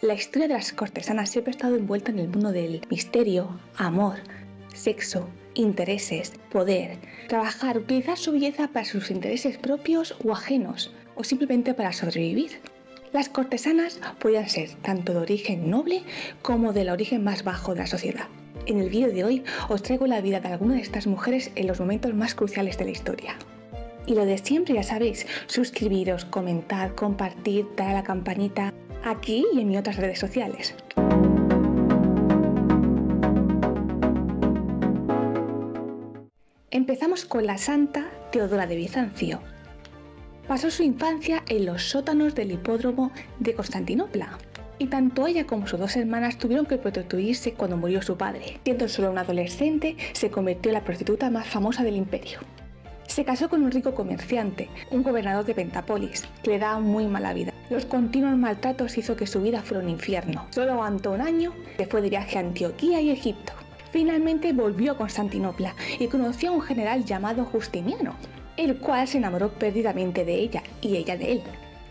La historia de las cortesanas siempre ha estado envuelta en el mundo del misterio, amor, sexo, intereses, poder, trabajar, utilizar su belleza para sus intereses propios o ajenos, o simplemente para sobrevivir. Las cortesanas podían ser tanto de origen noble como del origen más bajo de la sociedad. En el vídeo de hoy os traigo la vida de algunas de estas mujeres en los momentos más cruciales de la historia. Y lo de siempre, ya sabéis, suscribiros, comentar, compartir, dar a la campanita, aquí y en mis otras redes sociales. Empezamos con la santa Teodora de Bizancio. Pasó su infancia en los sótanos del hipódromo de Constantinopla, y tanto ella como sus dos hermanas tuvieron que prostituirse cuando murió su padre. Siendo solo una adolescente, se convirtió en la prostituta más famosa del imperio. Se casó con un rico comerciante, un gobernador de Pentápolis, que le daba muy mala vida. Los continuos maltratos hizo que su vida fuera un infierno. Solo aguantó un año, se fue de viaje a Antioquía y Egipto. Finalmente volvió a Constantinopla y conoció a un general llamado Justiniano, el cual se enamoró perdidamente de ella y ella de él.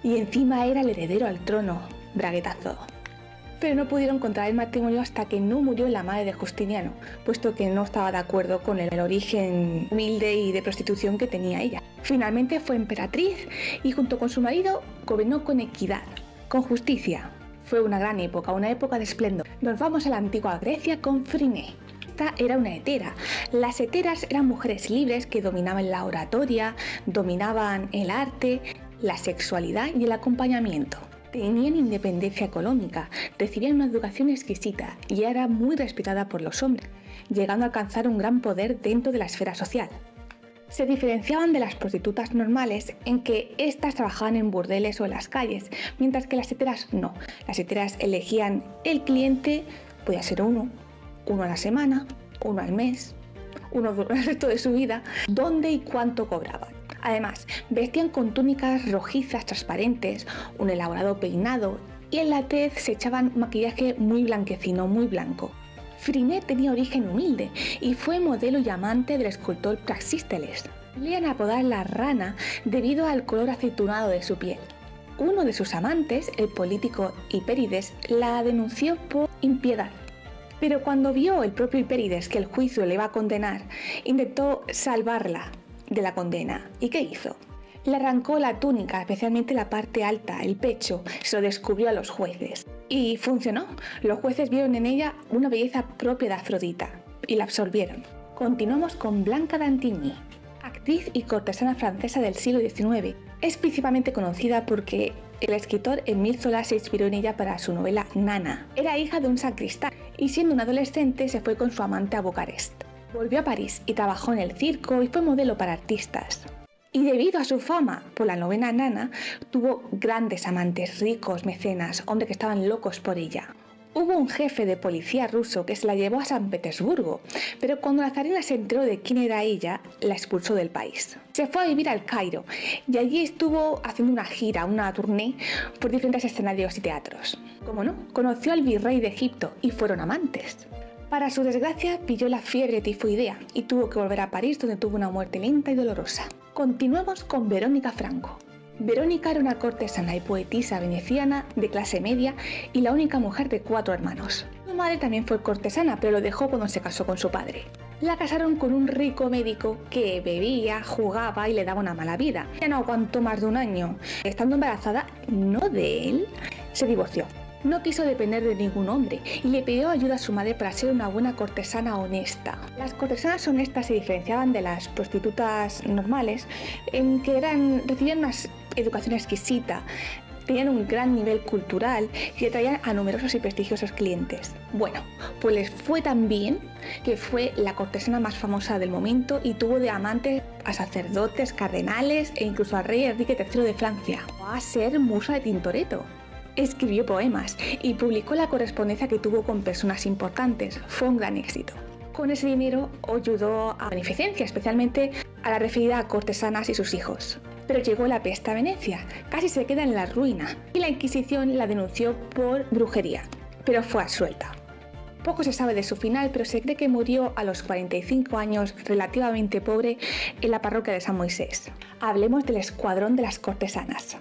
Y encima era el heredero al trono, braguetazo. Pero no pudieron contraer matrimonio hasta que no murió la madre de Justiniano, puesto que no estaba de acuerdo con el origen humilde y de prostitución que tenía ella. Finalmente fue emperatriz y junto con su marido gobernó con equidad, con justicia. Fue una gran época, una época de esplendor. Nos vamos a la antigua Grecia con Friné. Esta era una hetera. Las heteras eran mujeres libres que dominaban la oratoria, dominaban el arte, la sexualidad y el acompañamiento. Tenían independencia económica, recibían una educación exquisita y era muy respetada por los hombres, llegando a alcanzar un gran poder dentro de la esfera social. Se diferenciaban de las prostitutas normales en que éstas trabajaban en burdeles o en las calles, mientras que las heteras no. Las heteras elegían el cliente, podía ser uno a la semana, uno al mes, uno el resto de su vida, dónde y cuánto cobraban. Además, vestían con túnicas rojizas transparentes, un elaborado peinado y en la tez se echaban maquillaje muy blanquecino, muy blanco. Friné tenía origen humilde y fue modelo y amante del escultor Praxísteles. Solían apodar la rana debido al color aceitunado de su piel. Uno de sus amantes, el político Hipérides, la denunció por impiedad. Pero cuando vio el propio Hipérides que el juicio le iba a condenar, intentó salvarla de la condena. ¿Y qué hizo? Le arrancó la túnica, especialmente la parte alta, el pecho, se lo descubrió a los jueces. Y funcionó. Los jueces vieron en ella una belleza propia de Afrodita y la absorbieron. Continuamos con Blanca d'Antigny, actriz y cortesana francesa del siglo XIX. Es principalmente conocida porque el escritor Émile Zola se inspiró en ella para su novela Nana. Era hija de un sacristán y siendo una adolescente se fue con su amante a Bucarest. Volvió a París y trabajó en el circo y fue modelo para artistas. Y debido a su fama por la novela Nana, tuvo grandes amantes, ricos, mecenas, hombres que estaban locos por ella. Hubo un jefe de policía ruso que se la llevó a San Petersburgo, pero cuando la zarina se enteró de quién era ella, la expulsó del país. Se fue a vivir al Cairo y allí estuvo haciendo una gira, una tournée por diferentes escenarios y teatros. ¿Cómo no? Conoció al virrey de Egipto y fueron amantes. Para su desgracia, pilló la fiebre tifoidea y tuvo que volver a París, donde tuvo una muerte lenta y dolorosa. Continuamos con Verónica Franco. Verónica era una cortesana y poetisa veneciana de clase media y la única mujer de 4 hermanos. Su madre también fue cortesana, pero lo dejó cuando se casó con su padre. La casaron con un rico médico que bebía, jugaba y le daba una mala vida. Ya no aguantó más de un año. Estando embarazada, no de él, se divorció. No quiso depender de ningún hombre y le pidió ayuda a su madre para ser una buena cortesana honesta. Las cortesanas honestas se diferenciaban de las prostitutas normales en que recibían una educación exquisita, tenían un gran nivel cultural y atraían a numerosos y prestigiosos clientes. Bueno, pues les fue tan bien que fue la cortesana más famosa del momento y tuvo de amantes a sacerdotes, cardenales e incluso al rey Enrique III de Francia. Va a ser musa de Tintoretto. Escribió poemas y publicó la correspondencia que tuvo con personas importantes. Fue un gran éxito. Con ese dinero ayudó a beneficencia, especialmente a la referida a cortesanas y sus hijos. Pero llegó la peste a Venecia, casi se queda en la ruina y la Inquisición la denunció por brujería, pero fue absuelta. Poco se sabe de su final, pero se cree que murió a los 45 años, relativamente pobre, en la parroquia de San Moisés. Hablemos del escuadrón de las cortesanas.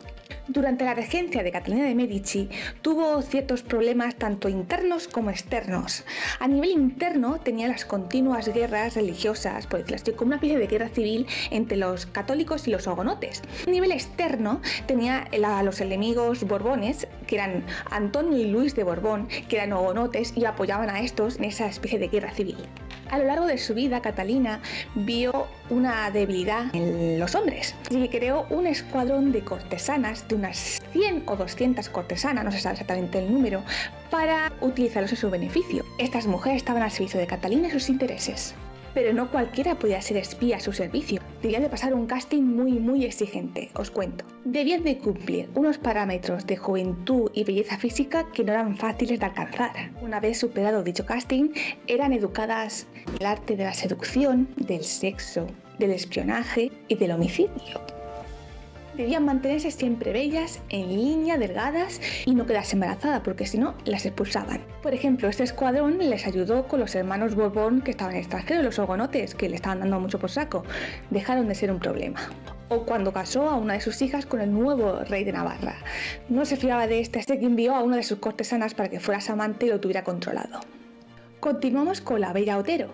Durante la regencia de Catalina de Medici tuvo ciertos problemas tanto internos como externos. A nivel interno tenía las continuas guerras religiosas, por decirlo así, como una especie de guerra civil entre los católicos y los hugonotes. A nivel externo tenía a los enemigos borbones, que eran Antonio y Luis de Borbón, que eran hugonotes y apoyaban a estos en esa especie de guerra civil. A lo largo de su vida, Catalina vio una debilidad en los hombres y creó un escuadrón de cortesanas, de unas 100 o 200 cortesanas, no se sabe exactamente el número, para utilizarlos en su beneficio. Estas mujeres estaban al servicio de Catalina y sus intereses. Pero no cualquiera podía ser espía a su servicio. Debían de pasar un casting muy exigente, os cuento. Debían de cumplir unos parámetros de juventud y belleza física que no eran fáciles de alcanzar. Una vez superado dicho casting, eran educadas en el arte de la seducción, del sexo, del espionaje y del homicidio. Debían mantenerse siempre bellas, en línea, delgadas y no quedarse embarazadas porque si no las expulsaban. Por ejemplo, este escuadrón les ayudó con los hermanos Borbón que estaban en el extranjero, los hugonotes que le estaban dando mucho por saco. Dejaron de ser un problema. O cuando casó a una de sus hijas con el nuevo rey de Navarra. No se fiaba de este, así que envió a una de sus cortesanas para que fuera su amante y lo tuviera controlado. Continuamos con la bella Otero.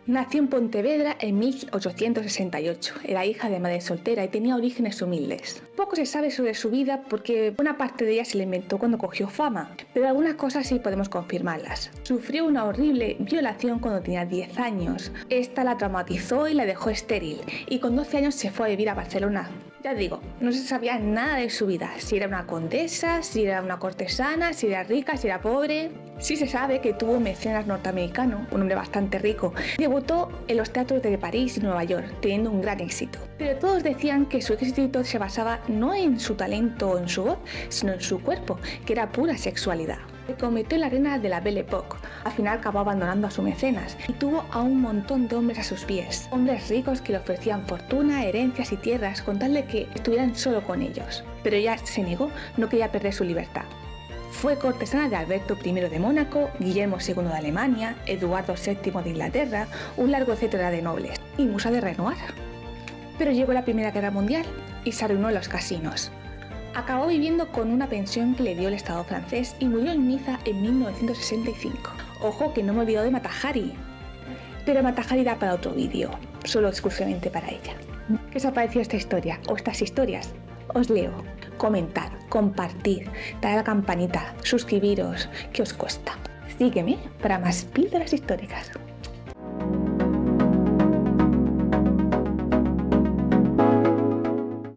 Nació en Pontevedra en 1868, era hija de madre soltera y tenía orígenes humildes. Poco se sabe sobre su vida porque buena parte de ella se le inventó cuando cogió fama, pero algunas cosas sí podemos confirmarlas. Sufrió una horrible violación cuando tenía 10 años. Esta la traumatizó y la dejó estéril, y con 12 años se fue a vivir a Barcelona. Ya digo, no se sabía nada de su vida, si era una condesa, si era una cortesana, si era rica, si era pobre. Sí se sabe que tuvo un mecenas norteamericano, un hombre bastante rico. Debutó en los teatros de París y Nueva York, teniendo un gran éxito. Pero todos decían que su éxito se basaba no en su talento o en su voz, sino en su cuerpo, que era pura sexualidad. Se convirtió en la reina de la Belle Époque. Al final acabó abandonando a su mecenas y tuvo a un montón de hombres a sus pies. Hombres ricos que le ofrecían fortuna, herencias y tierras con tal de que estuvieran solo con ellos. Pero ella se negó, no quería perder su libertad. Fue cortesana de Alberto I de Mónaco, Guillermo II de Alemania, Eduardo VII de Inglaterra, un largo etcétera de nobles, y musa de Renoir. Pero llegó la Primera Guerra Mundial y se arruinó en los casinos. Acabó viviendo con una pensión que le dio el Estado francés y murió en Niza en 1965. Ojo que no me olvidó de Mata Hari. Pero Mata Hari da para otro vídeo, solo exclusivamente para ella. ¿Qué os ha parecido esta historia o estas historias? Os leo. Comentad, compartid, dad a la campanita, suscribiros, ¿qué os cuesta? Sígueme para más píldoras históricas.